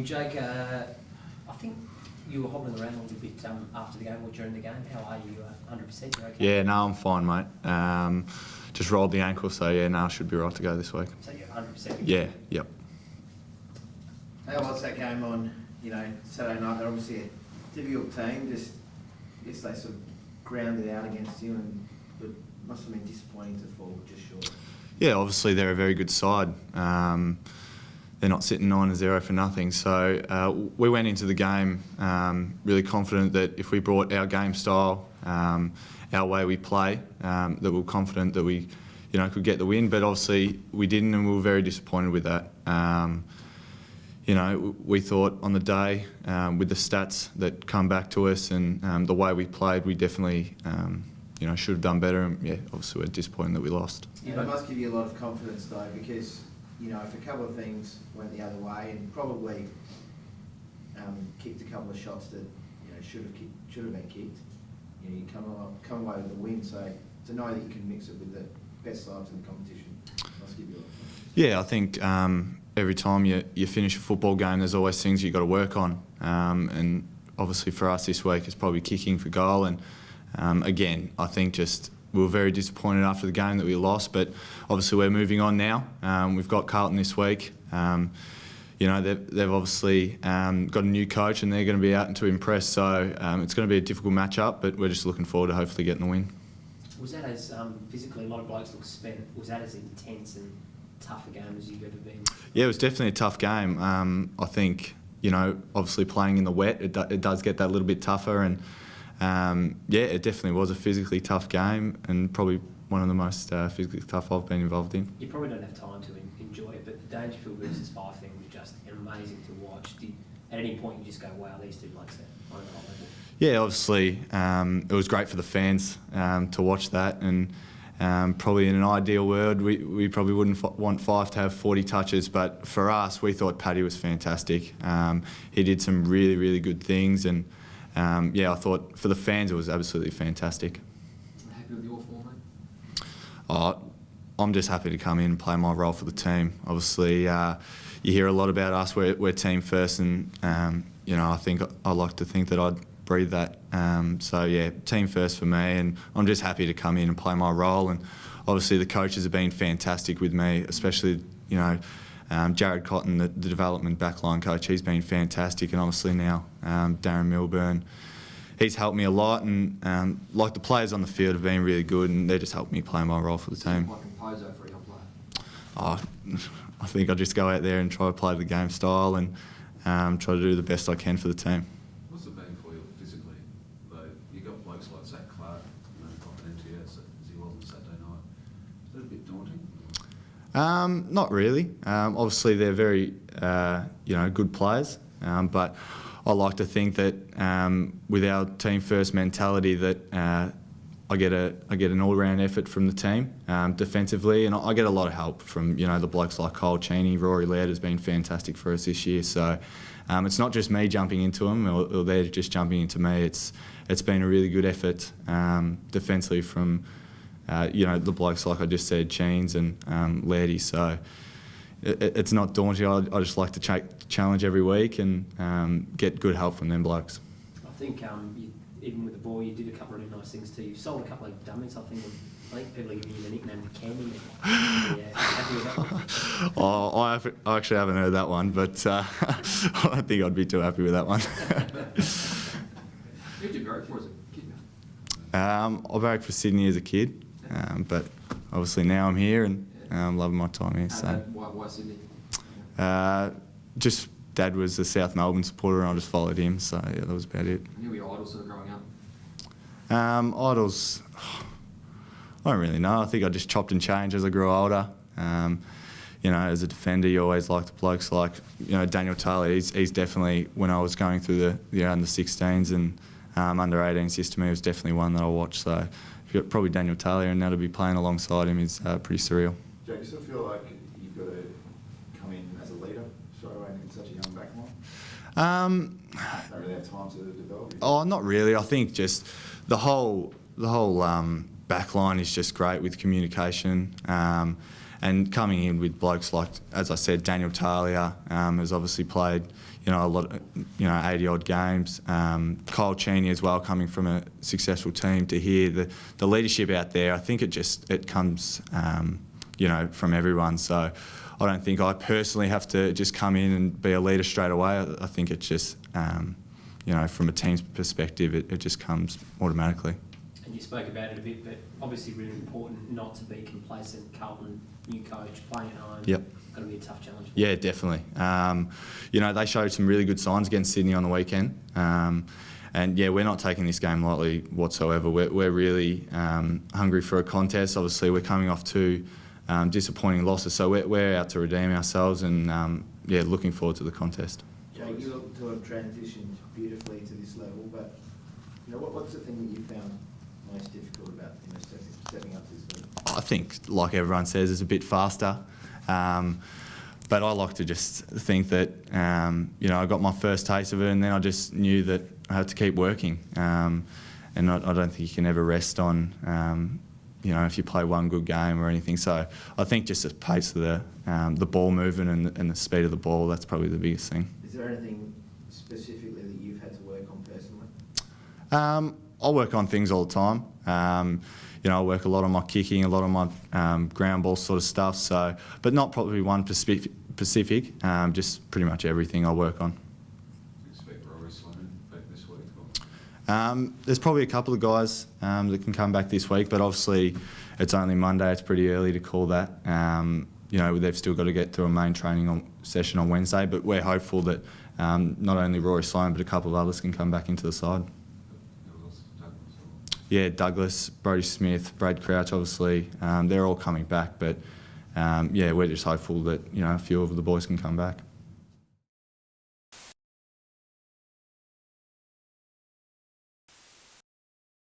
Jake, I think you were hobbling around a little bit after the game or during the game. How are you? 100%? You okay? Yeah, no, I'm fine, mate. Just rolled the ankle, so yeah, no, I should be right to go this week. So you're 100%? Yeah, yep. How was that game on, Saturday night? They're obviously a difficult team. Just, I guess they sort of grounded out against you, but must have been disappointing to fall just short. Yeah, obviously they're a very good side. They're not sitting 9-0 for nothing. So we went into the game really confident that if we brought our game style, our way we play, that we were confident that we, could get the win. But obviously we didn't, and we were very disappointed with that. We thought on the day with the stats that come back to us and the way we played, we definitely, should have done better. And yeah, obviously we're disappointed that we lost. Yeah, it must give you a lot of confidence though, because if a couple of things went the other way and probably kicked a couple of shots that should have been kicked, you come away with a win. So to know that you can mix it with the best sides in the competition must give you a lot of confidence. Yeah, I think every time you finish a football game, there's always things you've got to work on. And obviously for us this week, it's probably kicking for goal. And again, I think just we were very disappointed after the game that we lost, but obviously we're moving on now. We've got Carlton this week. They've obviously got a new coach and they're going to be out and to impress. So it's going to be a difficult matchup, but we're just looking forward to hopefully getting the win. Was that as physically, a lot of blokes look spent, was that as intense and tough a game as you've ever been? Yeah, it was definitely a tough game. I think, obviously playing in the wet, it does get that little bit tougher. And it definitely was a physically tough game and probably one of the most physically tough I've been involved in. You probably don't have time to enjoy it, but the Dangerfield versus Fife thing was just amazing to watch. At any point you just go, wow, these two blokes are on a high level? Yeah, obviously it was great for the fans to watch that, and probably in an ideal world we probably wouldn't want Fife to have 40 touches, but for us we thought Paddy was fantastic. He did some really, really good things, and I thought for the fans it was absolutely fantastic. Happy with your form, mate? I'm just happy to come in and play my role for the team. Obviously, you hear a lot about us. We're team first, and I think I like to think that I'd breathe that. Team first for me, and I'm just happy to come in and play my role. And obviously, the coaches have been fantastic with me, especially Jared Cotton, the development backline coach. He's been fantastic, and obviously now Darren Milburn. He's helped me a lot, and the players on the field have been really good, and they just helped me play my role for the team. Like a composer for a young player? I think I just go out there and try to play the game style and try to do the best I can for the team. What's it been for you physically? Though you got blokes like Zach Clark, popping into you as he was on Saturday night. Is that a bit daunting? Not really. Obviously, they're very good players, but I like to think that with our team first mentality that I get an all-round effort from the team defensively, and I get a lot of help from the blokes like Cole Cheney. Rory Laird has been fantastic for us this year. So it's not just me jumping into them or they're just jumping into me. It's been a really good effort defensively from the blokes like I just said, Cheens and Lairdy. So it's not daunting. I just like to challenge every week and get good help from them blokes. I think even with the ball, you did a couple of really nice things too. You've sold a couple of dummies. I think people are giving you the nickname the Candy Man. Happy with that one? I actually haven't heard that one, but I don't think I'd be too happy with that one. Who did you barrack for as a kid? I barracked for Sydney as a kid, but obviously now I'm here and I'm loving my time here. So. Why Sydney? Just Dad was a South Melbourne supporter and I just followed him, so yeah, that was about it. Who were your idols sort of growing up? Idols, I don't really know. I think I just chopped and changed as I grew older. As a defender, you always like the blokes like, Daniel Taylor. He's definitely, when I was going through the under 16s and under 18s system, he was definitely one that I watched. So probably Daniel Taylor, and now to be playing alongside him is pretty surreal. Jake, you still feel like you've got to come in as a leader straight away in such a young backline? Don't really have time to develop? Not really. I think just the whole backline is just great with communication. and coming in with blokes like, as I said, Daniel Talia has obviously played, a lot, 80 odd games. Kyle Cheney as well, coming from a successful team, to hear the leadership out there. I think it comes, from everyone. So I don't think I personally have to just come in and be a leader straight away. I think it's just, from a team's perspective, it just comes automatically. And you spoke about it a bit, but obviously really important not to be complacent. Carlton, new coach, playing at home. Yep. Going to be a tough challenge. Yeah, definitely. They showed some really good signs against Sydney on the weekend. And yeah, we're not taking this game lightly whatsoever. We're really hungry for a contest. Obviously, we're coming off two disappointing losses, so we're out to redeem ourselves, and looking forward to the contest. Jake, you look to have transitioned beautifully to this level, but what's the thing that you found most difficult about stepping up to this level? I think, like everyone says, it's a bit faster. But I like to just think that, I got my first taste of it, and then I just knew that I had to keep working. And I don't think you can ever rest on, if you play one good game or anything. So I think just the pace of the ball movement and the speed of the ball, that's probably the biggest thing. Is there anything specifically that you've had to work on personally? I work on things all the time. I work a lot on my kicking, a lot on my ground ball sort of stuff. So, but not probably one specific. Just pretty much everything I work on. Do you expect Rory Sloan back this week? Or? There's probably a couple of guys that can come back this week, but obviously it's only Monday. It's pretty early to call that. They've still got to get through a main training session on Wednesday, but we're hopeful that not only Rory Sloan but a couple of others can come back into the side. Yeah, Douglas, Brodie Smith, Brad Crouch, obviously, they're all coming back. But, we're just hopeful that, a few of the boys can come back.